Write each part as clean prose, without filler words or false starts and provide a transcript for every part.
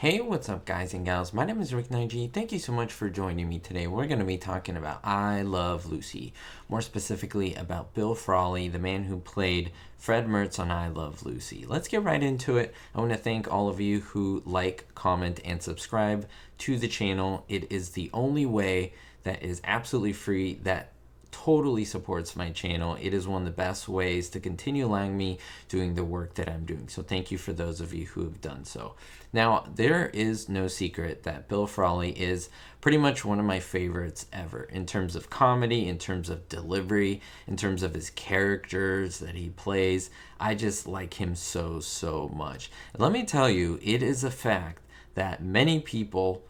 Hey, what's up, guys and gals? My name is Rick Nineg. Thank you so much for joining me today. We're going to be talking about I Love Lucy, more specifically about Bill Frawley, the man who played Fred Mertz on I Love Lucy. Let's get right into it. I want to thank all of you who like, comment, and subscribe to the channel. It is the only way that is absolutely free that totally supports my channel. It is one of the best ways to continue allowing me doing the work that I'm doing. So thank you for those of you who have done so. Now, there is no secret that Bill Frawley is pretty much one of my favorites ever in terms of comedy, in terms of delivery, in terms of his characters that he plays. I just like him so much. And let me tell you, it is a fact that many people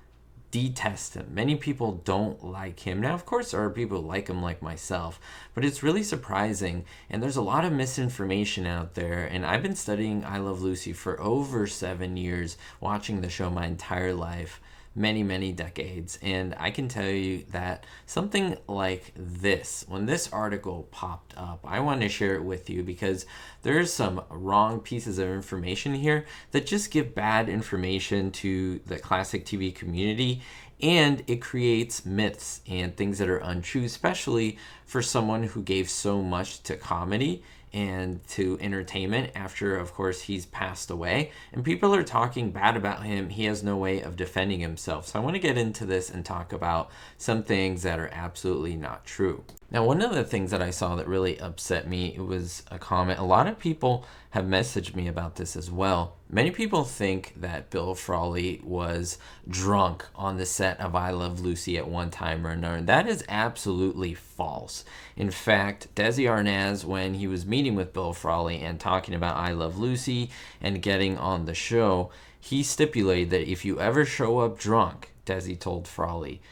detest him. Many people don't like him. Now, of course, there are people who like him like myself, but it's really surprising, and there's a lot of misinformation out there, and I've been studying I Love Lucy for over 7 years, watching the show my entire life, many decades, and I can tell you that something like this, when this article popped up, I want to share it with you because there's some wrong pieces of information here that just give bad information to the classic TV community, and it creates myths and things that are untrue, especially for someone who gave so much to comedy and to entertainment after, of course, he's passed away. And people are talking bad about him. He has no way of defending himself. So I want to get into this and talk about some things that are absolutely not true. Now, one of the things that I saw that really upset me, it was a comment. A lot of people have messaged me about this as well. Many people think that Bill Frawley was drunk on the set of I Love Lucy at one time or another. That is absolutely false. In fact, Desi Arnaz, when he was meeting with Bill Frawley and talking about I Love Lucy and getting on the show, he stipulated that if you ever show up drunk, Desi told Frawley,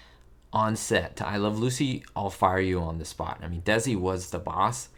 on set to I Love Lucy, I'll fire you on the spot. I mean, Desi was the boss,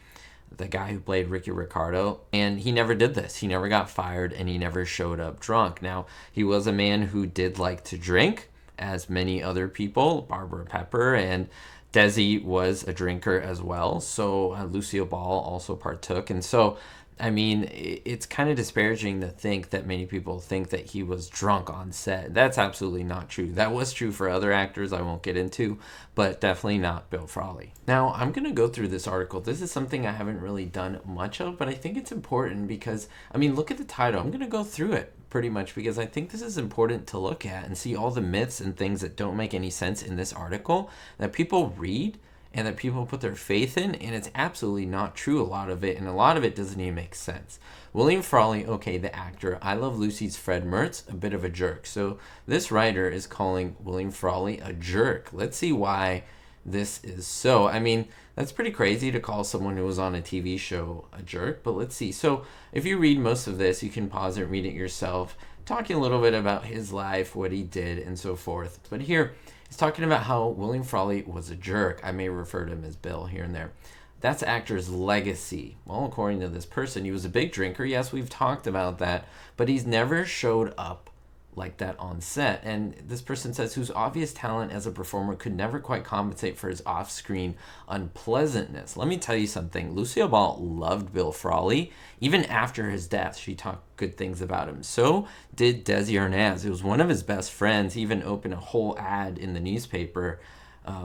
the guy who played Ricky Ricardo, and he never did this. He never got fired, and he never showed up drunk. Now, he was a man who did like to drink, as many other people, Barbara Pepper, and Desi was a drinker as well, so Lucille Ball also partook, and so I mean, it's kind of disparaging to think that many people think that he was drunk on set. That's absolutely not true. That was true for other actors I won't get into, but definitely not Bill Frawley. Now, I'm going to go through this article. This is something I haven't really done much of, but I think it's important because, I mean, look at the title. I'm going to go through it pretty much because I think this is important to look at and see all the myths and things that don't make any sense in this article that people read and that people put their faith in, and it's absolutely not true, a lot of it, and a lot of it doesn't even make sense. William Frawley, okay, the actor, I Love Lucy's Fred Mertz, a bit of a jerk. So this writer is calling William Frawley a jerk. Let's see why this is so. I mean, that's pretty crazy to call someone who was on a TV show a jerk, but let's see. So if you read most of this, you can pause it and read it yourself, talking a little bit about his life, what he did, and so forth. But here, he's talking about how William Frawley was a jerk. I may refer to him as Bill here and there. That's actor's legacy. Well, according to this person, he was a big drinker. Yes, we've talked about that, but he's never showed up like that on set. And this person says, whose obvious talent as a performer could never quite compensate for his off-screen unpleasantness. Let me tell you something. Lucille Ball loved Bill Frawley. Even after his death, she talked good things about him. So did Desi Arnaz. It was one of his best friends. He even opened a whole ad in the newspaper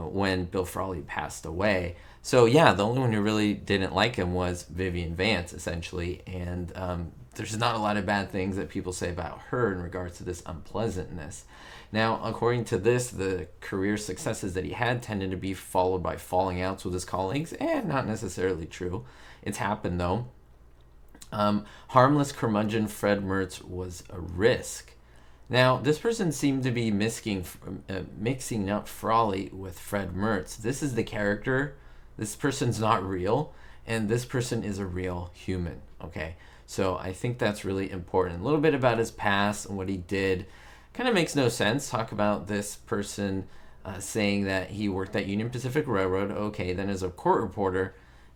when Bill Frawley passed away. So yeah, the only one who really didn't like him was Vivian Vance, essentially. And there's not a lot of bad things that people say about her in regards to this unpleasantness. Now, according to this, the career successes that he had tended to be followed by falling outs with his colleagues, and not necessarily true. It's happened, though. Harmless curmudgeon Fred Mertz was a risk. Now, this person seemed to be mixing up Frawley with Fred Mertz. This is the character. This person's not real, and this person is a real human, okay? So I think that's really important. A little bit about his past and what he did kind of makes no sense. Talk about this person saying that he worked at Union Pacific Railroad, okay, then as a court reporter,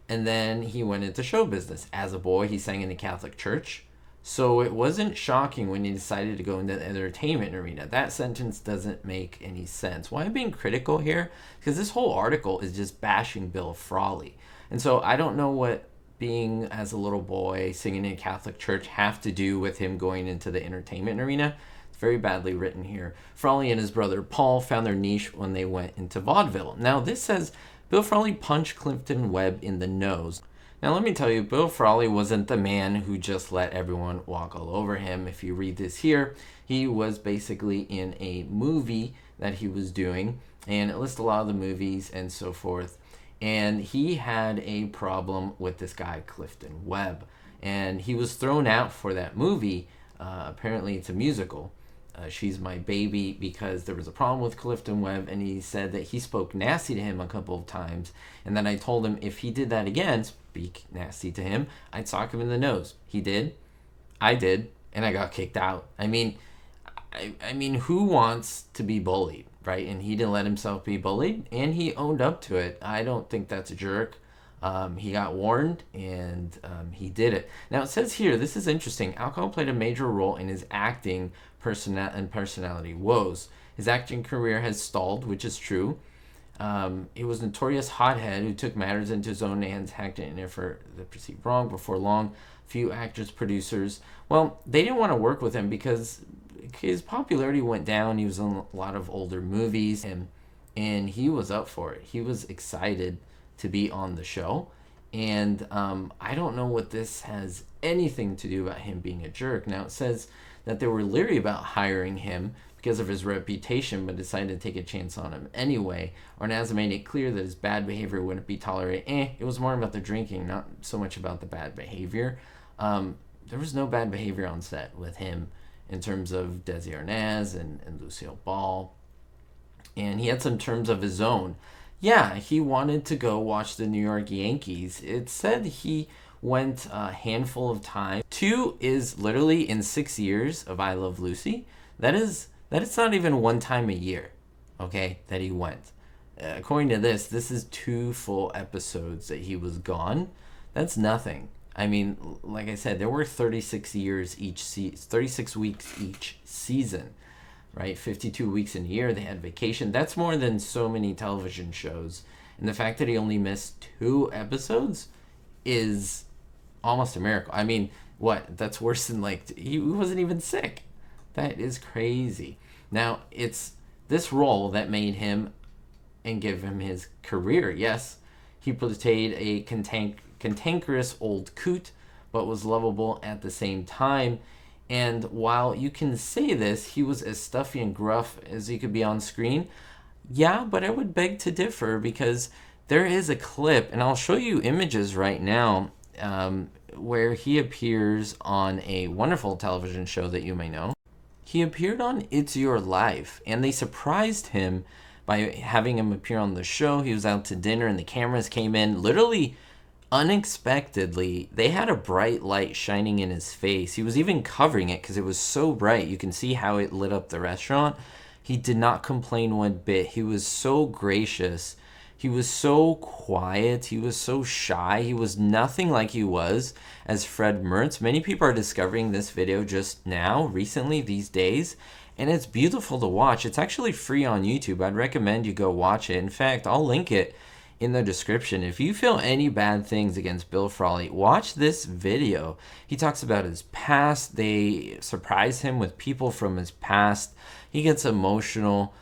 and then he went into show business. As a boy, he sang in the Catholic Church. So it wasn't shocking when he decided to go into the entertainment arena. That sentence doesn't make any sense. Why I'm being critical here? Because this whole article is just bashing Bill Frawley. And so I don't know what being as a little boy singing in a Catholic church have to do with him going into the entertainment arena. very badly written here. Frawley and his brother Paul found their niche when they went into vaudeville. Now this says Bill Frawley punched Clifton Webb in the nose. Now let me tell you, Bill Frawley wasn't the man who just let everyone walk all over him. If you read this here, he was basically in a movie that he was doing, and it lists a lot of the movies and so forth. And he had a problem with this guy, Clifton Webb. And he was thrown out for that movie. Apparently it's a musical, She's My Baby, because there was a problem with Clifton Webb, and he said that he spoke nasty to him a couple of times. And then I told him if he did that again, speak nasty to him, I'd sock him in the nose. He did. I did. And I got kicked out. I mean, who wants to be bullied, right? And he didn't let himself be bullied, and he owned up to it. I don't think that's a jerk. He got warned, and he did it. Now, it says here, this is interesting, alcohol played a major role in his acting and personality woes. His acting career has stalled, which is true. He was a notorious hothead who took matters into his own hands, hacked it in an effort that perceived wrong. Before long, few actors, producers, well, they didn't want to work with him because his popularity went down. He was in a lot of older movies, and he was up for it. He was excited to be on the show. And I don't know what this has anything to do about him being a jerk. Now, it says that they were leery about hiring him because of his reputation, but decided to take a chance on him anyway. Arnaz made it clear that his bad behavior wouldn't be tolerated. It was more about the drinking, not so much about the bad behavior. There was no bad behavior on set with him in terms of Desi Arnaz and Lucille Ball. And he had some terms of his own. Yeah, he wanted to go watch the New York Yankees. It said he went a handful of times. 2 is literally in 6 years of I Love Lucy. That is not even one time a year, okay, that he went. According to this is 2 full episodes that he was gone. That's nothing. I mean, like I said, there were 36 years 36 weeks each season, right? 52 weeks in a year. They had vacation. That's more than so many television shows. And the fact that he only missed 2 episodes is almost a miracle. I mean, what? That's worse than he wasn't even sick. That is crazy. Now, it's this role that made him and give him his career. Yes, he portrayed a cantankerous old coot, but was lovable at the same time. And while you can say this, he was as stuffy and gruff as he could be on screen. Yeah, but I would beg to differ, because there is a clip, and I'll show you images right now, where he appears on a wonderful television show that you may know. He appeared on It's Your Life, and they surprised him by having him appear on the show. He was out to dinner, and the cameras came in literally unexpectedly. They had a bright light shining in his face. He was even covering it because it was so bright. You can see how it lit up the restaurant. He did not complain one bit. He was so gracious. He was so quiet. He was so shy. He was nothing like he was as Fred Mertz. Many people are discovering this video just now, recently, these days, and it's beautiful to watch. It's actually free on YouTube. I'd recommend you go watch it. In fact, I'll link it in the description. If you feel any bad things against Bill Frawley, watch this video. He talks about his past. They surprise him with people from his past. He gets emotional.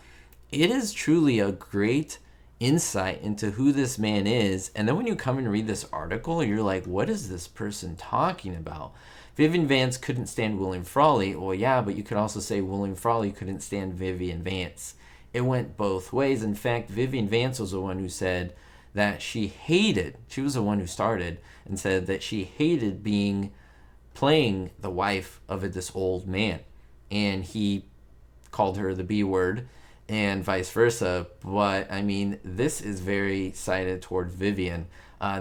It is truly a great insight into who this man is. And then when you come and read this article, you're like, what is this person talking about? Vivian Vance couldn't stand William Frawley. Well, yeah, but you could also say William Frawley couldn't stand Vivian Vance. It went both ways. In fact, Vivian Vance was the one who said that she was the one who started and said that she hated playing the wife of this old man. And he called her the B word and vice versa. But I mean, this is very sided toward Vivian.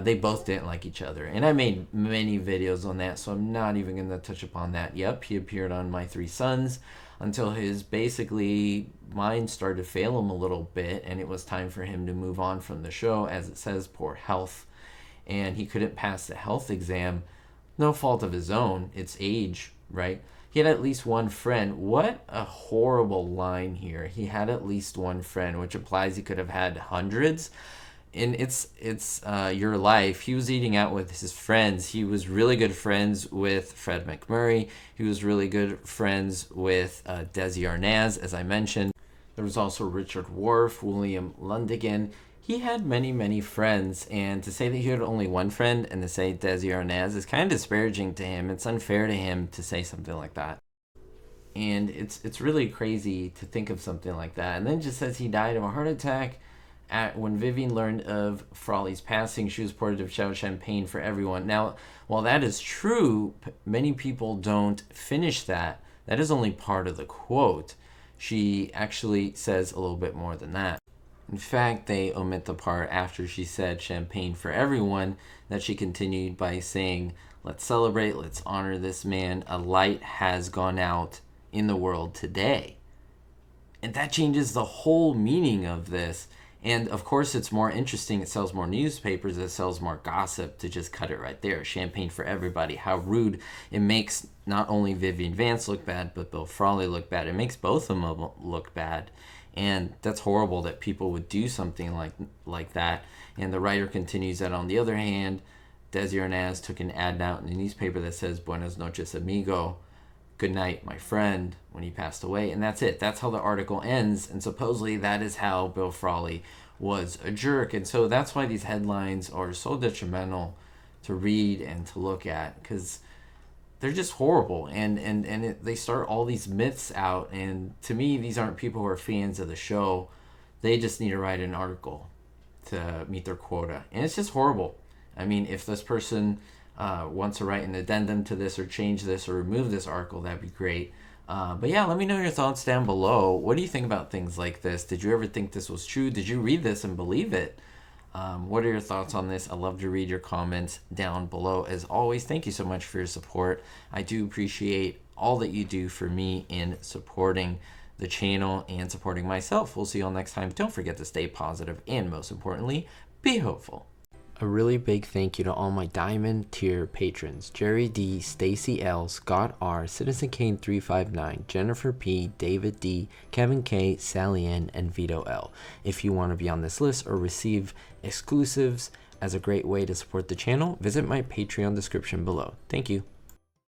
They both didn't like each other. And I made many videos on that, so I'm not even going to touch upon that. Yep, he appeared on My Three Sons until his mind started to fail him a little bit, and it was time for him to move on from the show, as it says, poor health. And he couldn't pass the health exam. No fault of his own. It's age, right? He had at least one friend. What a horrible line here. He had at least one friend, which implies he could have had hundreds. in It's Your Life, he was eating out with his friends. He was really good friends with Fred McMurray. He was really good friends with Desi Arnaz, as I mentioned. There was also Richard Wharf, William Lundigan. He had many, many friends, and to say that he had only one friend and to say Desi Arnaz is kind of disparaging to him. It's unfair to him to say something like that. And it's really crazy to think of something like that. And then it just says he died of a heart attack. When Vivian learned of Frawley's passing, she was poured to shout champagne for everyone. Now, while that is true, many people don't finish that. That is only part of the quote. She actually says a little bit more than that. In fact, they omit the part after she said champagne for everyone, that she continued by saying, "Let's celebrate, let's honor this man. A light has gone out in the world today." And that changes the whole meaning of this. And of course, it's more interesting. It sells more newspapers. It sells more gossip to just cut it right there. Champagne for everybody. How rude. It makes not only Vivian Vance look bad, but Bill Frawley look bad. It makes both of them look bad. And that's horrible that people would do something like that. And the writer continues that, on the other hand, Desi Arnaz took an ad out in the newspaper that says, "Buenas noches, amigo." "Good night, my friend," when he passed away. And that's it. That's how the article ends. And supposedly that is how Bill Frawley was a jerk. And so that's why these headlines are so detrimental to read and to look at, because they're just horrible. They start all these myths out. And to me, these aren't people who are fans of the show. They just need to write an article to meet their quota. And it's just horrible. I mean, if this person wants to write an addendum to this or change this or remove this article, that'd be great. But yeah, let me know your thoughts down below. What do you think about things like this? Did you ever think this was true? Did you read this and believe it? What are your thoughts on this? I love to read your comments down below. As always, thank you so much for your support. I do appreciate all that you do for me in supporting the channel and supporting myself. We'll see you all next time. Don't forget to stay positive and, most importantly, be hopeful. A really big thank you to all my Diamond tier patrons: Jerry D, Stacy L, Scott R, Citizen Kane 359, Jennifer P, David D, Kevin K, Sally N, and Vito L. If you want to be on this list or receive exclusives as a great way to support the channel, visit my Patreon description below. Thank you.